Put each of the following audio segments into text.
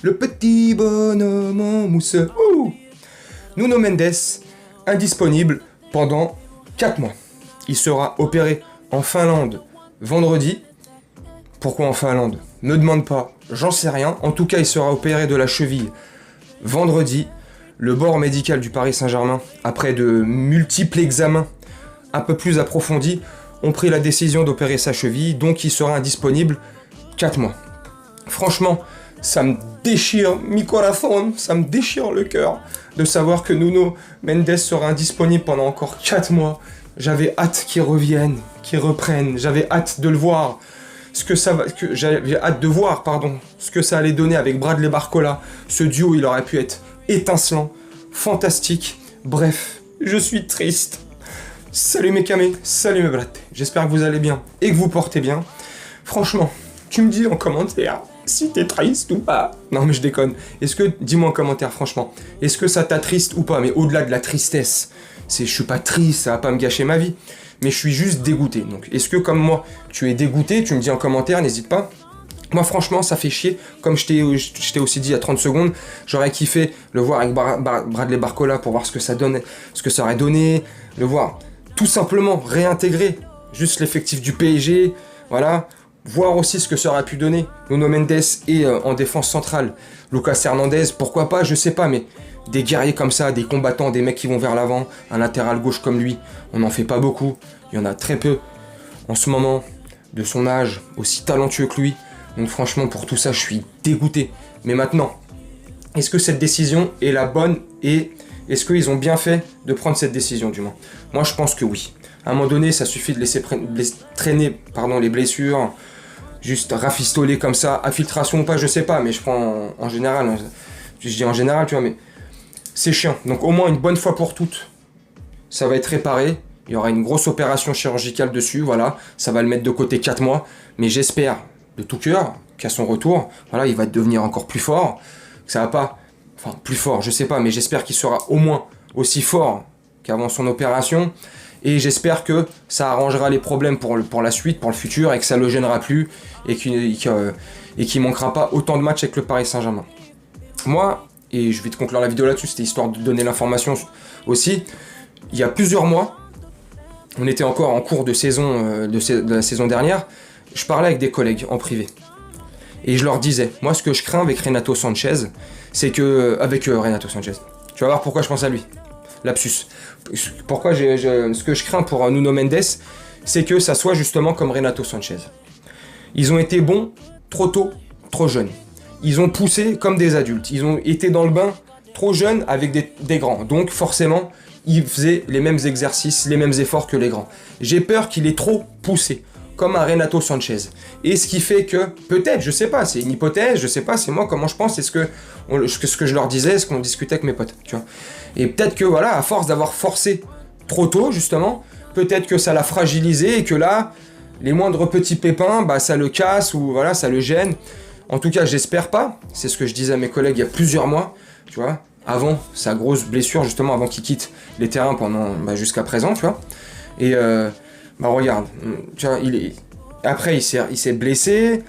Le petit bonhomme en mousse. Ouh. Nuno Mendes, indisponible pendant 4 mois. Il sera opéré en Finlande vendredi. Pourquoi en Finlande? Ne demande pas, j'en sais rien. En tout cas, il sera opéré de la cheville vendredi. Le bord médical du Paris Saint-Germain, après de multiples examens un peu plus approfondis, ont pris la décision d'opérer sa cheville, donc il sera indisponible 4 mois. Franchement, ça me déchire mi corazón, ça me déchire le cœur de savoir que Nuno Mendes sera indisponible pendant encore 4 mois. J'avais hâte qu'il revienne, qu'il reprenne, j'avais hâte de le voir. J'avais hâte de voir, ce que ça allait donner avec Bradley Barcola. Ce duo, il aurait pu être étincelant, fantastique. Bref, je suis triste. Salut mes camés, salut mes brattes. J'espère que vous allez bien et que vous portez bien. Franchement, tu me dis en commentaire si t'es triste ou pas. Non mais je déconne. Dis-moi en commentaire franchement, est-ce que ça t'attriste ou pas? Mais au-delà de la tristesse, je suis pas triste, ça va pas me gâcher ma vie. Mais je suis juste dégoûté. Donc, est-ce que comme moi, tu es dégoûté? Tu me dis en commentaire, n'hésite pas. Moi, franchement, ça fait chier. Comme je t'ai aussi dit il y a 30 secondes, j'aurais kiffé le voir avec Bradley Barcola pour voir ce que ça donne, ce que ça aurait donné. Le voir tout simplement réintégrer juste l'effectif du PSG. Voilà. Voir aussi ce que ça aurait pu donner Nuno Mendes et en défense centrale, Lucas Hernandez. Pourquoi pas, je sais pas, mais des guerriers comme ça, des combattants, des mecs qui vont vers l'avant, un latéral gauche comme lui, on n'en fait pas beaucoup. Il y en a très peu en ce moment, de son âge, aussi talentueux que lui. Donc franchement, pour tout ça, je suis dégoûté. Mais maintenant, est-ce que cette décision est la bonne et est-ce qu'ils ont bien fait de prendre cette décision, du moins? Moi, je pense que oui. À un moment donné, ça suffit de laisser traîner les blessures, juste rafistoler comme ça, infiltration ou pas, je sais pas, mais je prends en général, je dis en général, tu vois, mais c'est chiant. Donc au moins une bonne fois pour toutes, ça va être réparé. Il y aura une grosse opération chirurgicale dessus, voilà. Ça va le mettre de côté 4 mois. Mais j'espère de tout cœur qu'à son retour, voilà, il va devenir encore plus fort. Que ça va pas, enfin plus fort, je sais pas, mais j'espère qu'il sera au moins aussi fort qu'avant son opération. Et j'espère que ça arrangera les problèmes pour la suite, pour le futur, et que ça le gênera plus, et qu'il manquera pas autant de matchs avec le Paris Saint-Germain. Moi, et je vais te conclure la vidéo là-dessus, c'était histoire de donner l'information aussi. Il y a plusieurs mois, on était encore en cours de saison de la saison dernière, je parlais avec des collègues en privé. Et je leur disais, moi ce que je crains avec Renato Sanchez, c'est que... Renato Sanchez, tu vas voir pourquoi je pense à lui. Lapsus. Pourquoi ce que je crains pour Nuno Mendes, c'est que ça soit justement comme Renato Sanchez. Ils ont été bons trop tôt, trop jeunes. Ils ont poussé comme des adultes. Ils ont été dans le bain trop jeunes avec des grands. Donc forcément, ils faisaient les mêmes exercices, les mêmes efforts que les grands. J'ai peur qu'il ait trop poussé, comme un Renato Sanchez. Et ce qui fait que, peut-être, je sais pas, c'est une hypothèse, je sais pas, c'est moi comment je pense, c'est ce que je leur disais, ce qu'on discutait avec mes potes, tu vois. Et peut-être que voilà, à force d'avoir forcé trop tôt, justement, peut-être que ça l'a fragilisé et que là, les moindres petits pépins, bah ça le casse ou voilà, ça le gêne. En tout cas, j'espère pas. C'est ce que je disais à mes collègues il y a plusieurs mois, tu vois, avant sa grosse blessure, justement, avant qu'il quitte les terrains jusqu'à présent, tu vois. Et regarde, tu vois, après il s'est blessé,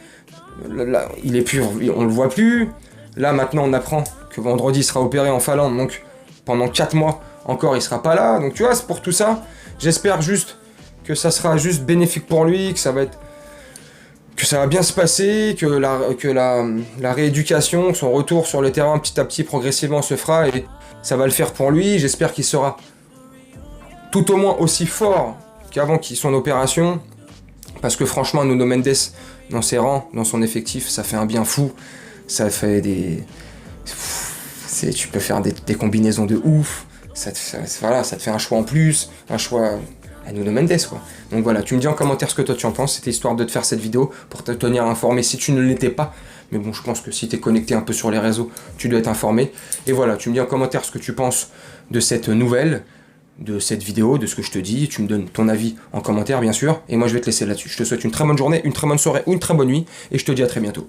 là, il est plus, on le voit plus. Là maintenant on apprend que vendredi il sera opéré en Finlande, donc pendant 4 mois encore il sera pas là. Donc tu vois, c'est pour tout ça, j'espère juste que ça sera juste bénéfique pour lui, que ça va bien se passer, que la rééducation, son retour sur le terrain petit à petit progressivement se fera et ça va le faire pour lui. J'espère qu'il sera tout au moins aussi fort qu'avant son opération, parce que franchement Nuno Mendes dans ses rangs, dans son effectif, ça fait un bien fou. Ça fait tu peux faire des combinaisons de ouf, ça te fait un choix en plus, un choix à Nuno Mendes quoi. Donc voilà, tu me dis en commentaire ce que toi tu en penses, c'était histoire de te faire cette vidéo pour te tenir informé si tu ne l'étais pas, mais bon je pense que si tu es connecté un peu sur les réseaux, tu dois être informé. Et voilà, tu me dis en commentaire ce que tu penses de cette nouvelle, de cette vidéo, de ce que je te dis, tu me donnes ton avis en commentaire bien sûr, et moi je vais te laisser là-dessus. Je te souhaite une très bonne journée, une très bonne soirée ou une très bonne nuit, et je te dis à très bientôt.